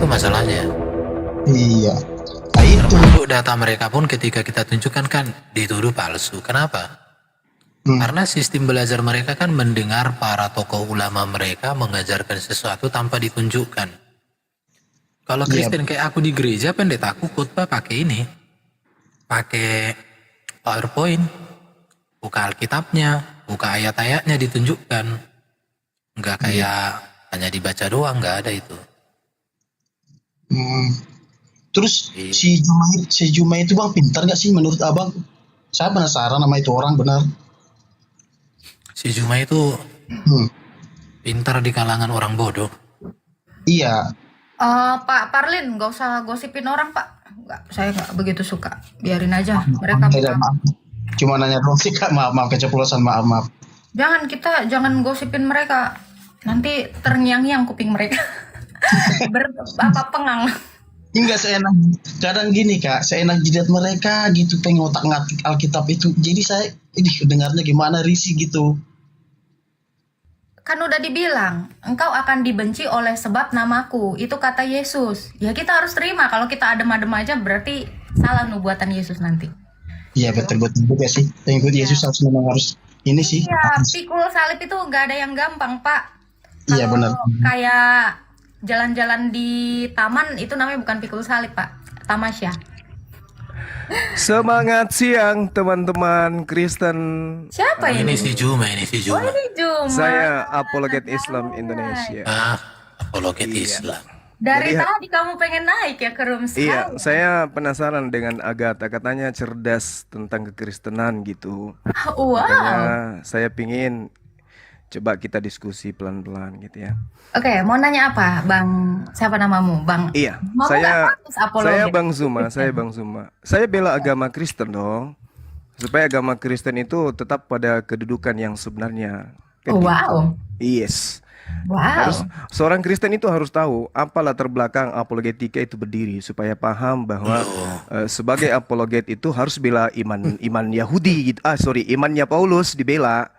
masalahnya. Iya. Nah, itu. Termasuk data mereka pun ketika kita tunjukkan kan dituduh palsu. Kenapa? Karena sistem belajar mereka kan mendengar para tokoh ulama mereka mengajarkan sesuatu tanpa ditunjukkan. Kalau Kristen kayak aku di gereja, pendetaku khotbah pakai ini. Pakai PowerPoint. Buka Alkitabnya, buka ayat-ayatnya ditunjukkan. Enggak kayak hanya dibaca doang, enggak ada itu. Terus si Juma itu bang pintar nggak sih menurut abang? Saya penasaran sama itu orang benar. Si Juma itu pintar di kalangan orang bodoh. Iya. Pak Parlin, nggak usah gosipin orang Pak. Nggak, saya nggak begitu suka. Biarin aja. Mereka Maaf. Cuma nanya doang sih kak. Maaf keceplosan, maaf. jangan gosipin mereka. Nanti terngiang-ngiang kuping mereka. Pengang. Enggak seenak. Kadang gini kak, seenak jidat mereka gitu pengen otak-ngatik Alkitab itu. Jadi saya ini dengarnya gimana risih gitu. Kan udah dibilang, engkau akan dibenci oleh sebab namaku. Itu kata Yesus. Ya kita harus terima. Kalau kita adem-adem aja berarti salah nubuatan Yesus nanti. Iya betul juga sih. Pengikut Yesus memang harus ini sih. Iya, pikul salib itu nggak ada yang gampang Pak. Iya benar. Kayak jalan-jalan di taman itu namanya bukan pikul salib Pak. Tamasya. Semangat siang teman-teman Kristen. Siapa ini? Ini si Juma. Oh ini Juma. Saya apologet Islam Indonesia. Apologet Islam. Dari Jadi, tadi kamu pengen naik ya ke room Iya, saya penasaran dengan Agatha. Katanya cerdas tentang kekristenan gitu. Wow. Makanya saya pingin coba kita diskusi pelan-pelan gitu ya. Oke, mau nanya apa, Bang? Siapa namamu, Bang? Iya, Mau nggak pantas apologet? saya Bang Zuma. Saya bela agama Kristen dong. Supaya agama Kristen itu tetap pada kedudukan yang sebenarnya. Kan gitu. Wow. Yes. Wow. Seorang Kristen itu harus tahu apa latar belakang apologetika itu berdiri supaya paham bahwa sebagai apologet itu harus bela iman Yahudi gitu. Imannya Paulus dibela.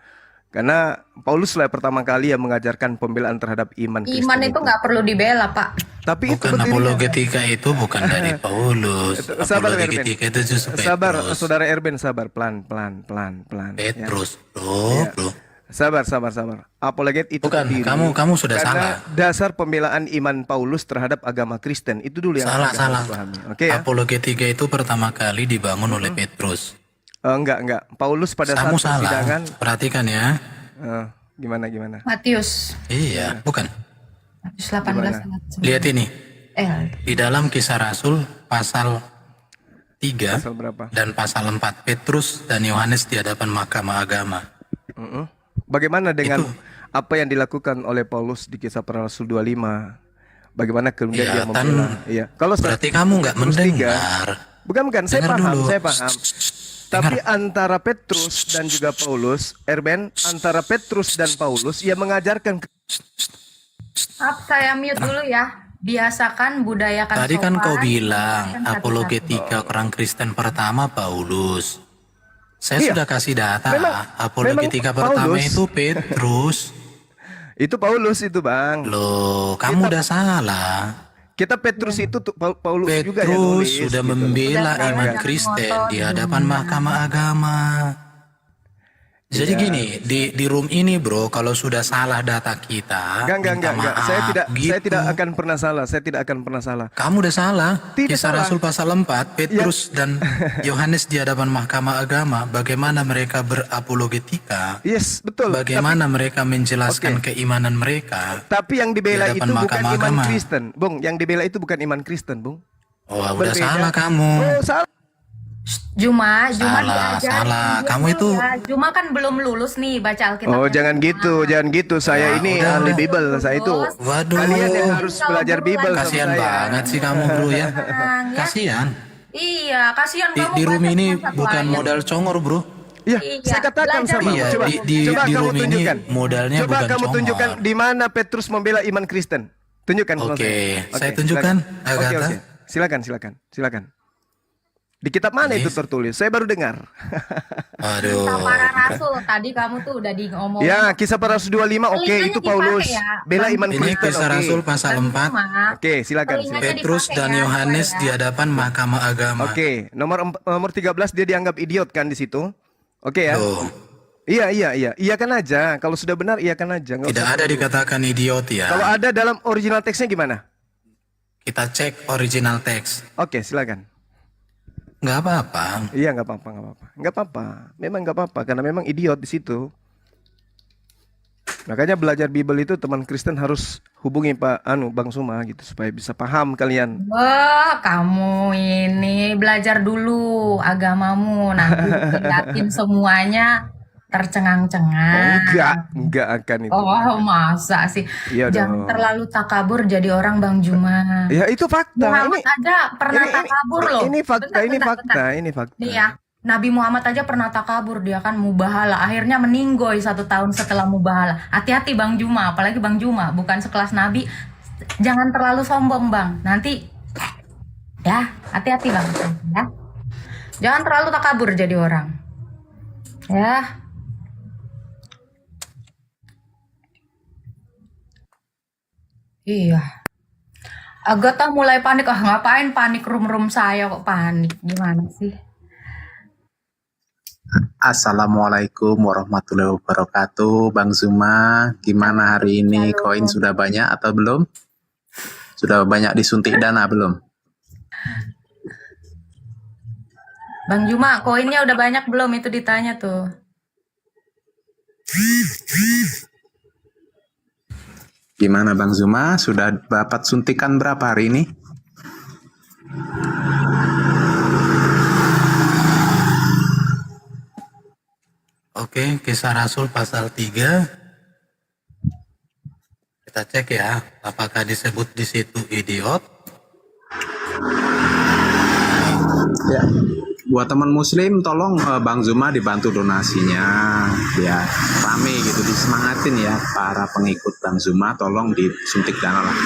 Karena Paulus lah pertama kali yang mengajarkan pembelaan terhadap iman Kristen. Iman itu nggak perlu dibela, Pak. Tapi bukan itu apologetika itu bukan dari Paulus. Sabar, Apologetika itu justru Petrus. Sabar, saudara Erben, sabar, pelan. Petrus, Ya. bro. Sabar. Apologet itu Bukan, berdiri kamu sudah karena salah. dasar pembelaan iman Paulus terhadap agama Kristen itu dulu yang Salah. harus pahami. Oke ya? Apologetika itu pertama kali dibangun oleh Petrus. Enggak. Paulus pada Kamu saat salah. persidangan Perhatikan ya. gimana? Matius. Iya, bukan. Matius 18 ayat 9. Lihat ini. Eh, Di dalam Kisah Rasul pasal 3 Pasal berapa? dan pasal 4, Petrus dan Yohanes di hadapan Mahkamah Agama. Bagaimana dengan apa yang dilakukan oleh Paulus di Kisah Para Rasul 25? Bagaimana kemudian dia membela? Iya. Kalau Berarti kamu nggak Petrus 3, mendengar. Bukan, saya Dengar paham, dulu. saya paham. Tapi antara Petrus dan juga Paulus, Erben, antara Petrus dan Paulus, ia mengajarkan maaf, saya mute dulu ya. Biasakan budayakan Tadi kan sopan. kau bilang Kan apologetika orang Kristen pertama Paulus. Saya Iya. sudah kasih data. Memang Apologetika pertama Paulus. itu Petrus. itu Paulus itu, Bang. Loh, kamu udah salah. Kita Petrus itu Paulus juga yang nulis. Petrus sudah gitu. membela Sudah iman jangan Kristen ngotot, di hadapan Mahkamah Agama. Jadi gini, di room ini bro, kalau sudah salah data kita, minta Enggak. maaf, Saya gitu. tidak akan pernah salah. Kamu udah salah. Tidak Kisah salah. Rasul pasal 4, Petrus dan Yohanes di hadapan Mahkamah Agama, bagaimana mereka berapologetika, Yes, betul. bagaimana mereka menjelaskan keimanan mereka. Tapi yang dibela Di itu hadapan bukan Mahkamah iman Agama. Kristen, Bung. Yang dibela itu bukan iman Kristen, Bung. Oh, udah Berbeda. salah kamu. Oh, salah. Juma Salah. diajarin Kamu dulu itu- ya. Juma kan belum lulus nih baca Alkitab. Oh, jangan gitu. Saya ini udah. ahli Bible. Saya itu Waduh, kalian yang harus Kalau belajar guru Bible sama kasihan saya. banget sih kamu bro ya. Ya. Kasihan. Iya, kasihan kamu Di room baca ini cuma satu bukan ayat. modal congor bro. Iya, Iya, saya katakan belajar sama Iya, coba, di coba kamu room ini tunjukkan. modalnya Coba bukan kamu congor. tunjukkan di mana Petrus membela iman Kristen. Tunjukkan sama Oke, saya. saya tunjukkan, silakan. Agatha. Oke. Silakan. Di kitab mana Ini- itu tertulis? Saya baru dengar. Aduh. Kisah para rasul tadi kamu tuh udah ngomong. Ya, Kisah Para Rasul 25, oke, Telinganya itu dipakai Paulus. ya, Bela Bang. iman Ini Kristen, Kisah oke. Rasul pasal 4. Oke, silakan. Telinganya silakan. Petrus dipakai dan ya, Yohanes ya. di hadapan Mahkamah Agama. Oke, nomor 13 dia dianggap idiot kan di situ. Oke ya. Tuh, Iya, iya, iya. Iyakan aja. Kalau sudah benar, iyakan aja. Nggak tidak usah ada perlu. dikatakan idiot ya. Kalau ada dalam original teksnya gimana? Kita cek original teks. Oke, silakan. Nggak apa-apa. Iya, nggak apa-apa, nggak apa-apa. Nggak apa-apa. Memang nggak apa-apa karena memang idiot di situ. Makanya belajar Bible itu teman Kristen harus hubungi Bang Suma gitu supaya bisa paham kalian. Wah, kamu ini belajar dulu agamamu, nanti yakin semuanya tercengang-cengang. Enggak akan itu. Oh, masa sih? Iya Jangan dong. terlalu takabur jadi orang, Bang Juma. Ya itu fakta. Muhammad Ini aja pernah takabur loh. ini fakta, Bentar, ini bentar, fakta, bentar. ini fakta. Nih ya, Nabi Muhammad aja pernah takabur, dia kan mubahala, akhirnya meninggoy 1 tahun setelah mubahala. Hati-hati Bang Juma, apalagi Bang Juma, bukan sekelas Nabi. Jangan terlalu sombong Bang, nanti ya hati-hati Bang. Ya. Jangan terlalu takabur jadi orang. Ya. Iya. Agatha mulai panik. Ngapain panik, room saya kok panik? Gimana sih? Assalamualaikum warahmatullahi wabarakatuh, Bang Zuma. Gimana hari ini? Koin sudah banyak atau belum? Sudah banyak disuntik dana belum? Bang Juma, koinnya udah banyak belum? Itu ditanya tuh. Gimana Bang Zuma? Sudah dapat suntikan berapa hari ini? Oke, Kisah Rasul pasal 3. Kita cek ya, apakah disebut di situ idiot? Ya. Buat teman muslim tolong Bang Zuma dibantu donasinya biar rame gitu, disemangatin ya para pengikut Bang Zuma, tolong disuntik dana lah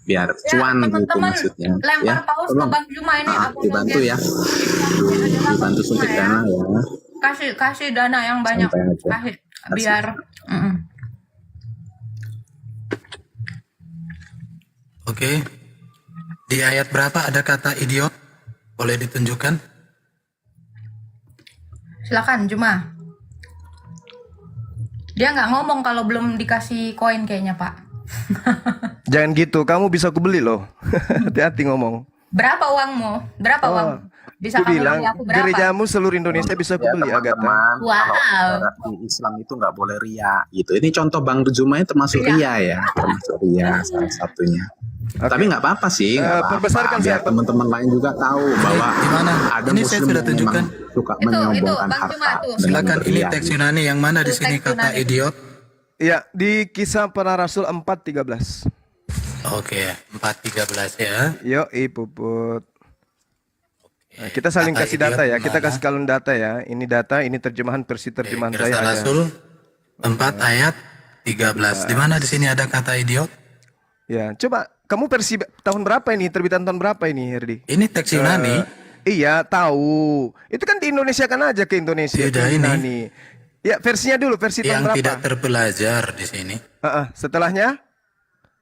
biar cuan gitu teman-teman, maksudnya lempar ya. paus ke Tolong Bang Juma ini. Aku dibantu mau ya, adalah dibantu Bang suntik Juma ya. dana ya. Kasih dana yang banyak. Santai aja. Kasih biar Oke. Di ayat berapa ada kata idiot? Boleh ditunjukkan? silakan Juma. Dia nggak ngomong kalau belum dikasih koin kayaknya, Pak. Jangan gitu, kamu bisa kubeli loh. Hati-hati ngomong. Berapa uangmu? Berapa uang? Bisa Aku kamu bilang bagi aku berapa? gerejamu seluruh Indonesia bisa Ya kubeli Agatha. teman-teman, Wow. kalau di Islam itu nggak boleh ria gitu. Ini contoh Bang Zuma ini termasuk ria ya, termasuk ria salah satunya. Oke. Tapi nggak apa-apa sih, nggak apa-apa. perbesarkan Biar siapa? teman-teman lain juga tahu bahwa di mana? ada Ini saya muslim sudah yang tunjukkan. memang suka Itu, menyombongkan Bang Juma, harta. tuh. dengan Silakan, ini berlian. teks Yunani yang mana di Itu sini teks kata Yunani. idiot? Ya, di Kisah Para Rasul 4:13. Oke, 4:13 ya. Yo, Puput. Nah, kita saling Kata kasih idiot data ya. di Kita mana? kasih kalian data ya. Ini data, ini terjemahan versi terjemahan Kisah saya ada. Rasul 4 ayat 13. Di mana di sini ada kata idiot? Ya, coba kamu versi tahun berapa ini? Terbitan tahun berapa ini, Herdi? Ini teks Yunani. Iya, tahu. Itu kan di Indonesia kan aja ke Indonesia. Tidak, ke ini. Yunani. Ya, versinya dulu, versi tahun Yang berapa? tidak terbelajar di sini. Setelahnya?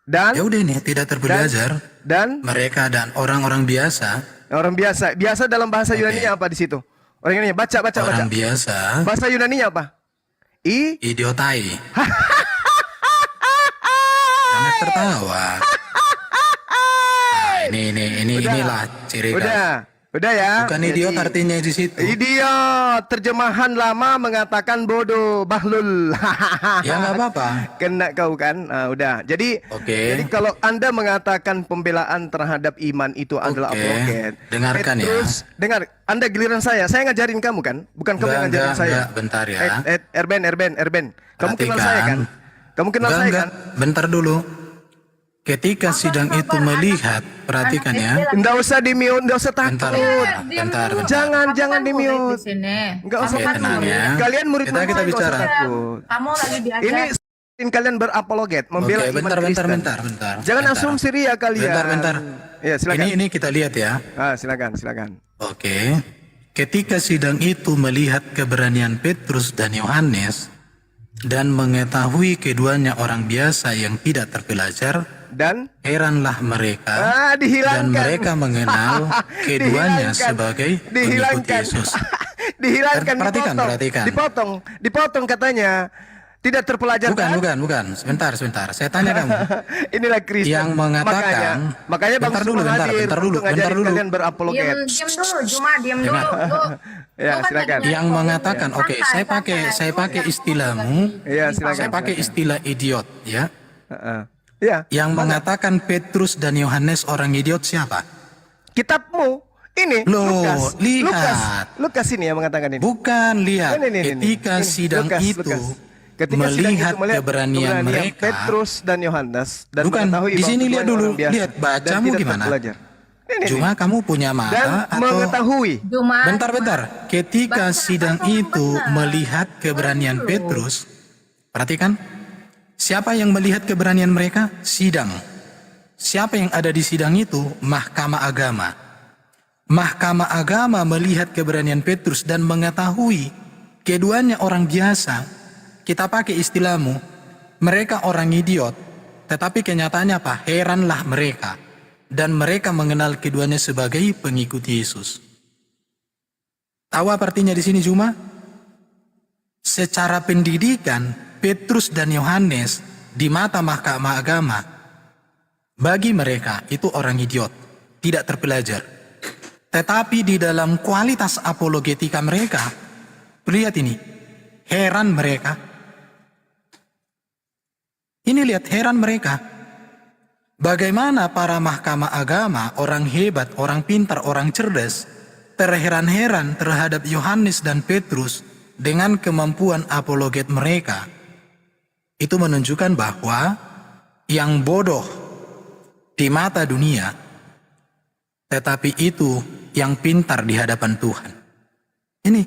Dan Ya udah ini tidak terbelajar. dan Mereka dan orang-orang biasa, orang biasa. Biasa dalam bahasa Yunani-nya apa di situ? Orang Yunani baca. orang biasa, Bahasa Yunani-nya apa? idiotai. Jangan tertawa. Nah, inilah ciri khas. Udah ya. Bukan idiot Jadi, artinya di situ. Idiot, terjemahan lama mengatakan bodoh, bahlul. Ya nggak apa-apa. Kena kau kan? Nah, udah. Jadi, Oke. jadi kalau Anda mengatakan pembelaan terhadap iman itu adalah Oke. apologet. Dengarkan ya. Terus, dengar. Anda giliran saya ngajarin kamu kan? Bukan kamu yang ngajarin saya. Enggak, bentar ya. Erben. Kamu kenal Perhatikan. saya kan? Kamu kenal saya kan? Bentar dulu. Ketika sidang itu melihat, perhatikan ya. Enggak usah di-mute, enggak usah Bentar, takut. bentar. Jangan di-mute. Di sini. Enggak usah Oke, tenang takut. ya. Kalian murid Kita saya, nggak usah bicara. takut. Kamu lagi diajar. Ini kalian berapologet, membela Oke, iman bentar. Kristen. Jangan Bentar. asumsi ria kalian. Bentar. Ya, silakan. Ini kita lihat ya. Silakan. Oke. Ketika sidang itu melihat keberanian Petrus dan Yohanes dan mengetahui keduanya orang biasa yang tidak terpelajar, Dan heranlah mereka dan dihilangkan. mereka mengenal keduanya Dihilangkan. sebagai pengikut Dihilangkan. Yesus. Dihilangkan, Perhatikan, dipotong. perhatikan. Dipotong katanya. Tidak terpelajar kan? Bukan. Sebentar. Saya tanya kamu. Inilah Kristen. Yang mengatakan, makanya Bang bentar dulu, Suma bentar hadir dulu, untuk ngajarin bentar dulu. kalian berapologet. Diam dulu, Juma, diam dulu. Dengar. Ya, Lu kan silakan. lagi Yang nyari mengatakan, komentar. oke, saya pakai istilahmu, Iya, silakan. saya pakai istilah idiot, ya. Ya, Yang mengatakan Petrus dan Yohanes orang idiot siapa? kitabmu ini Loh, Lukas. lihat. Lukas ini yang mengatakan ini. Bukan, lihat. Ini. Ketika Ini, sidang Lukas, itu Lukas. Ketika sidang melihat itu melihat keberanian mereka, Petrus dan Yohanes dan bukan, mengetahui di bahwa sini lihat keduanya dulu, orang biasa lihat dan bacamu tidak gimana. terpelajar. Ini. Cuma kamu punya Dan mata atau mengetahui. Juma. bentar. Ketika Baca, sidang baca, itu benar. melihat keberanian Betul. Petrus, perhatikan, siapa yang melihat keberanian mereka? Sidang. Siapa yang ada di sidang itu? Mahkamah agama. Mahkamah agama melihat keberanian Petrus dan mengetahui keduanya orang biasa. Kita pakai istilahmu, mereka orang idiot, tetapi kenyataannya apa? Heranlah mereka. Dan mereka mengenal keduanya sebagai pengikut Yesus. Tahu apa artinya di sini Juma? Secara pendidikan, Petrus dan Yohanes di mata mahkamah agama, bagi mereka itu orang idiot, tidak terpelajar. Tetapi di dalam kualitas apologetika mereka, lihat ini, heran mereka. Ini lihat, heran mereka. Bagaimana para mahkamah agama, orang hebat, orang pintar, orang cerdas, terheran-heran terhadap Yohanes dan Petrus dengan kemampuan apologet mereka. Itu menunjukkan bahwa yang bodoh di mata dunia, tetapi itu yang pintar di hadapan Tuhan. Ini.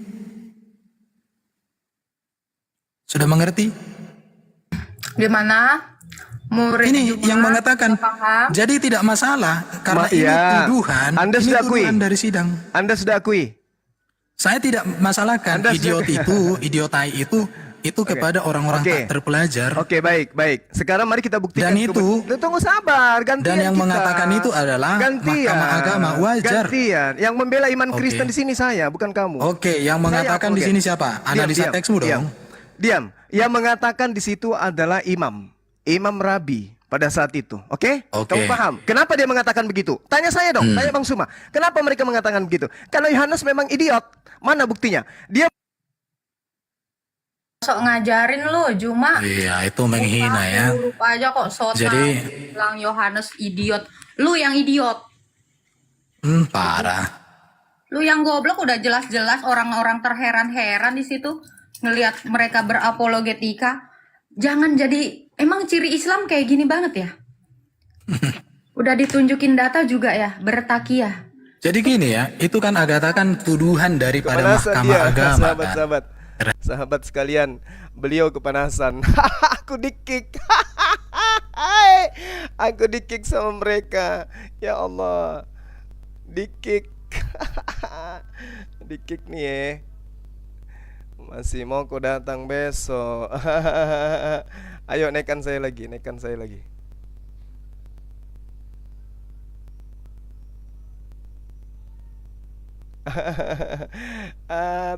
Sudah mengerti? Gimana? Murid Ini Juma yang mengatakan, paham? jadi tidak masalah karena ini iya. tuduhan. Anda ini sudah akui? tuduhan dari sidang. Anda sudah akui? Saya tidak masalahkan Anda idiot sudah- itu, idiotai itu kepada orang-orang Oke. tak terpelajar. Oke, baik. Sekarang mari kita buktikan. Dan itu- tunggu sabar, gantian Dan yang kita. mengatakan itu adalah mahkamah agama, wajar. Gantian. Yang membela iman Oke. Kristen di sini saya, bukan kamu. Oke, yang Saya mengatakan di apologet. sini siapa? Analisa teksmu dong. Diam. Yang mengatakan di situ adalah imam rabi pada saat itu. Oke? Oke. Kamu paham? Kenapa dia mengatakan begitu? Tanya saya dong, tanya Bang Suma. Kenapa mereka mengatakan begitu? Kalau Yohanes memang idiot. Mana buktinya? Dia Sok ngajarin lu, Juma. Iya, itu menghina ya. Huruf aja kok sotan. Jadi- bilang Yohanes idiot. Lu yang idiot. Parah. Lu yang goblok, udah jelas-jelas orang-orang terheran-heran di situ ngelihat mereka berapologetika. Jangan jadi, emang ciri Islam kayak gini banget ya? Udah ditunjukin data juga ya, bertakiyah. Jadi gini ya, itu kan Agatha kan tuduhan daripada kepanasan mahkamah dia, agama kan. sahabat-sahabat. Sahabat sekalian, beliau kepanasan. Aku di-kick. Aku di-kick sama mereka. Ya Allah. Di-kick. Di-kick nih ya. Masih mau kau datang besok. Ayo naikkan saya lagi.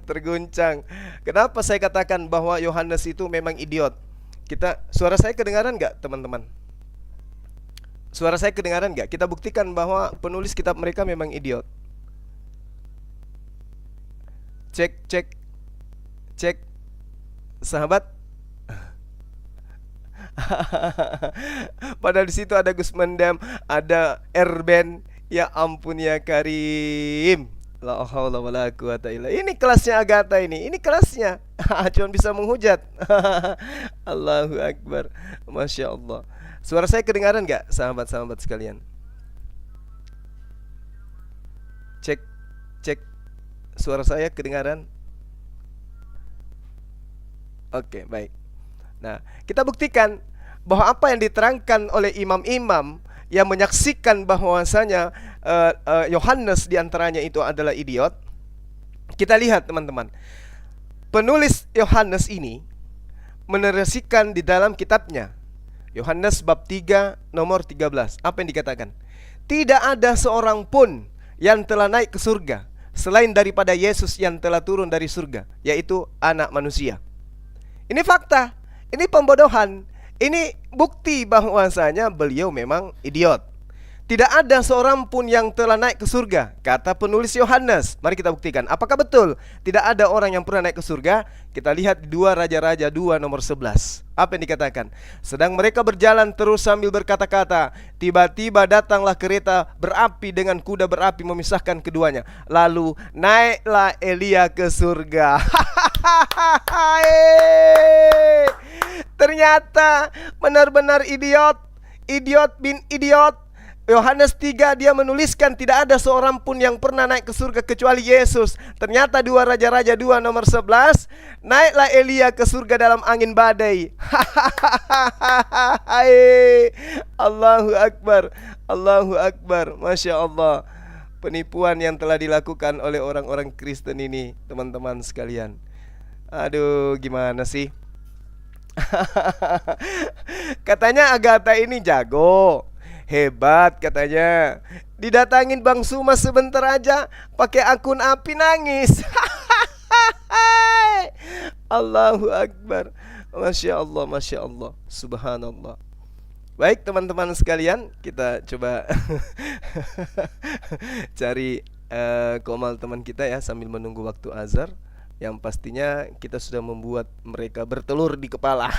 Terguncang. Kenapa saya katakan bahwa Yohanes itu memang idiot? Suara saya kedengaran nggak, teman-teman? Suara saya kedengaran nggak? Kita buktikan bahwa penulis kitab mereka memang idiot. Cek, sahabat. Padahal di situ ada Gus Mendam, ada Erben. Ya ampun ya Karim. La haula wala quwata illa. Ini kelasnya Agatha ini. Ini kelasnya. Cuma bisa menghujat. Allahu Akbar. Masya Allah. Suara saya kedengaran nggak, sahabat-sahabat sekalian? Cek. Suara saya kedengaran? Oke, baik. Nah, kita buktikan bahwa apa yang diterangkan oleh imam-imam yang menyaksikan bahwasanya Yohanes diantaranya itu adalah idiot. Kita lihat teman-teman, penulis Yohanes ini menarasikan di dalam kitabnya Yohanes bab 3 nomor 13. Apa yang dikatakan? Tidak ada seorang pun yang telah naik ke surga selain daripada Yesus yang telah turun dari surga, yaitu anak manusia. Ini fakta, ini pembodohan, ini bukti bahwasanya beliau memang idiot. Tidak ada seorang pun yang telah naik ke surga, kata penulis Yohanes. Mari kita buktikan, apakah betul tidak ada orang yang pernah naik ke surga? Kita lihat di 2 Raja-Raja 2 nomor 11. Apa yang dikatakan? Sedang mereka berjalan terus sambil berkata-kata, tiba-tiba datanglah kereta berapi dengan kuda berapi memisahkan keduanya. Lalu naiklah Elia ke surga. Ternyata benar-benar idiot, idiot bin idiot. Yohanes 3 dia menuliskan tidak ada seorang pun yang pernah naik ke surga kecuali Yesus. Ternyata 2 Raja-Raja 2 nomor 11, naiklah Elia ke surga dalam angin badai. Allahu Akbar, Allahu Akbar, Masya Allah. Penipuan yang telah dilakukan oleh orang-orang Kristen ini, teman-teman sekalian. Aduh, gimana sih? Katanya Agatha ini jago, hebat katanya. Didatangin Bang Suma sebentar aja pakai akun api nangis. Allahu Akbar. Masya Allah, Masya Allah, Subhanallah. Baik teman-teman sekalian, kita coba cari komal teman kita ya sambil menunggu waktu azhar. Yang pastinya kita sudah membuat mereka bertelur di kepala.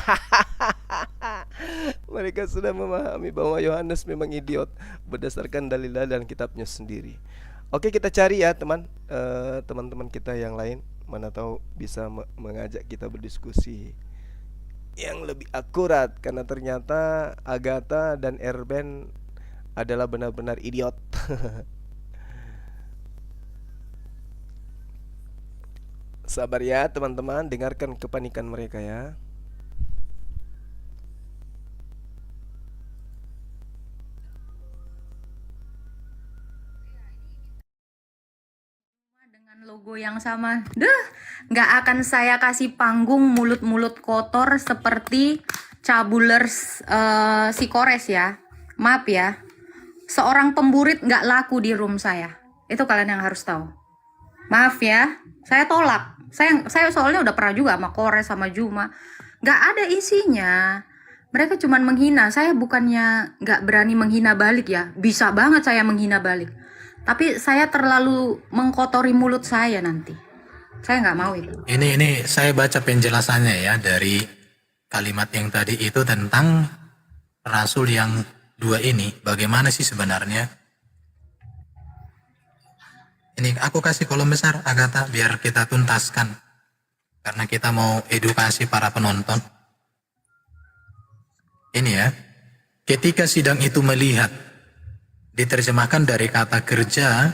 Mereka sudah memahami bahwa Yohanes memang idiot berdasarkan dalil-dalil dan kitabnya sendiri. Oke, kita cari ya teman-teman kita yang lain, mana tahu bisa mengajak kita berdiskusi yang lebih akurat, karena ternyata Agatha dan Erben adalah benar-benar idiot. Sabar ya teman-teman, dengarkan kepanikan mereka ya. Dengan logo yang sama, nggak akan saya kasih panggung mulut-mulut kotor seperti cabulers Sikores ya. Maaf ya, seorang pemburit nggak laku di room saya. Itu kalian yang harus tahu. Maaf ya, saya tolak. Saya soalnya udah pernah juga sama Kores sama Juma, nggak ada isinya. Mereka cuman menghina. Saya bukannya nggak berani menghina balik ya, bisa banget saya menghina balik. Tapi saya terlalu mengkotori mulut saya nanti. Saya nggak mau itu. Ini saya baca penjelasannya ya dari kalimat yang tadi itu tentang Rasul yang 2 ini. Bagaimana sih sebenarnya? Ini aku kasih kolom besar Agatha biar kita tuntaskan, karena kita mau edukasi para penonton. Ini ya, ketika sidang itu melihat, diterjemahkan dari kata kerja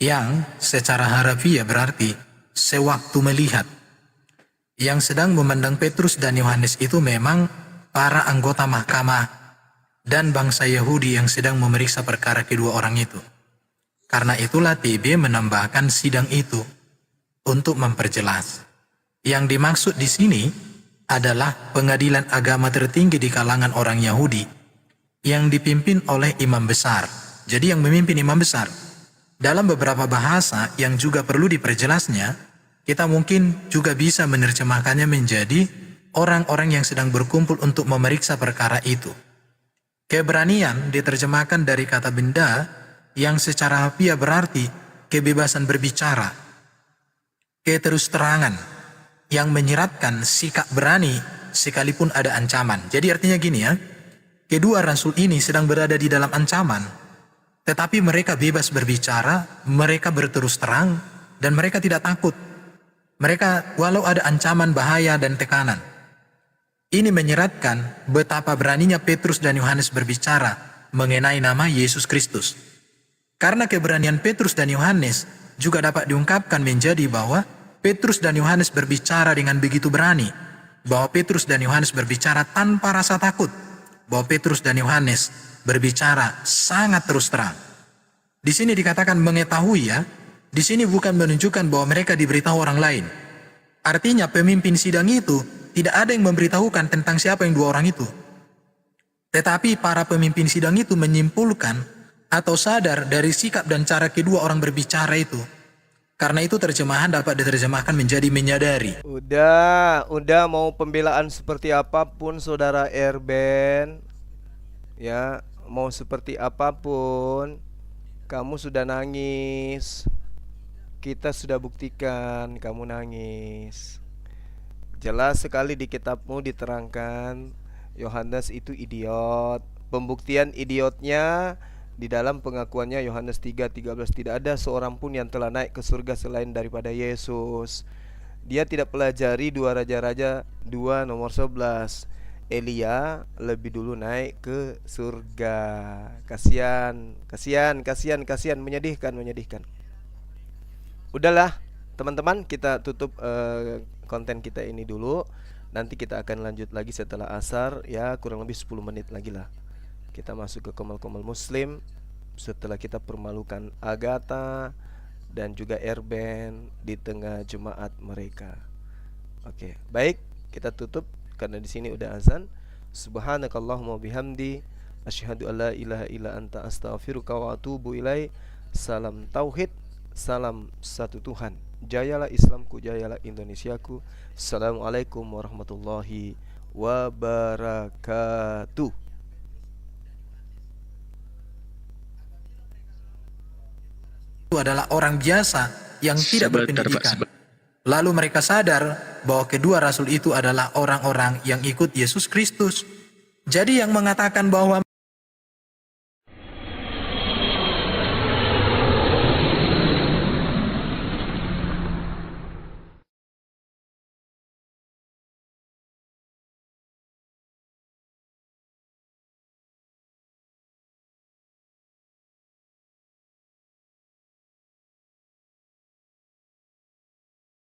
yang secara harafiah berarti sewaktu melihat. Yang sedang memandang Petrus dan Yohanes itu memang para anggota mahkamah dan bangsa Yahudi yang sedang memeriksa perkara kedua orang itu. Karena itulah TB menambahkan sidang itu untuk memperjelas. Yang dimaksud di sini adalah pengadilan agama tertinggi di kalangan orang Yahudi yang dipimpin oleh imam besar. Jadi yang memimpin imam besar. Dalam beberapa bahasa yang juga perlu diperjelasnya, kita mungkin juga bisa menerjemahkannya menjadi orang-orang yang sedang berkumpul untuk memeriksa perkara itu. Keberanian diterjemahkan dari kata benda yang secara harfiah berarti kebebasan berbicara, keterus-terangan yang menyiratkan sikap berani sekalipun ada ancaman. Jadi artinya gini ya, kedua rasul ini sedang berada di dalam ancaman, tetapi mereka bebas berbicara, mereka berterus terang, dan mereka tidak takut. Mereka walau ada ancaman, bahaya, dan tekanan. Ini menyiratkan betapa beraninya Petrus dan Yohanes berbicara mengenai nama Yesus Kristus. Karena keberanian Petrus dan Yohanes juga dapat diungkapkan menjadi bahwa Petrus dan Yohanes berbicara dengan begitu berani, bahwa Petrus dan Yohanes berbicara tanpa rasa takut, bahwa Petrus dan Yohanes berbicara sangat terus terang. Di sini dikatakan mengetahui ya. Di sini bukan menunjukkan bahwa mereka diberitahu orang lain. Artinya pemimpin sidang itu tidak ada yang memberitahukan tentang siapa yang dua orang itu. Tetapi para pemimpin sidang itu menyimpulkan atau sadar dari sikap dan cara kedua orang berbicara itu. Karena itu terjemahan dapat diterjemahkan menjadi menyadari. Udah mau pembelaan seperti apapun saudara Erben, ya, mau seperti apapun, kamu sudah nangis. Kita sudah buktikan kamu nangis. Jelas sekali di kitabmu diterangkan Yohanes itu idiot. Pembuktian idiotnya di dalam pengakuannya Yohanes 3:13, tidak ada seorang pun yang telah naik ke surga selain daripada Yesus. Dia tidak pelajari 2 Raja-Raja 2 nomor 11. Elia lebih dulu naik ke surga. Kasihan, menyedihkan. Udahlah teman-teman, kita tutup konten kita ini dulu. Nanti kita akan lanjut lagi setelah asar, ya kurang lebih 10 menit lagi lah. Kita masuk ke Komel-Komel Muslim setelah kita permalukan Agatha dan juga Erben di tengah jemaat mereka. Oke, baik, kita tutup karena di sini udah azan. Subhanakallahumma bihamdi asyhadu alla ilaha illa anta astaghfiruka wa atubu ilai. Salam tauhid, salam satu Tuhan. Jayalah Islamku, jayalah Indonesiaku. Assalamualaikum warahmatullahi wabarakatuh. Itu adalah orang biasa yang tidak berpendidikan. Lalu mereka sadar bahwa kedua rasul itu adalah orang-orang yang ikut Yesus Kristus. Jadi yang mengatakan bahwa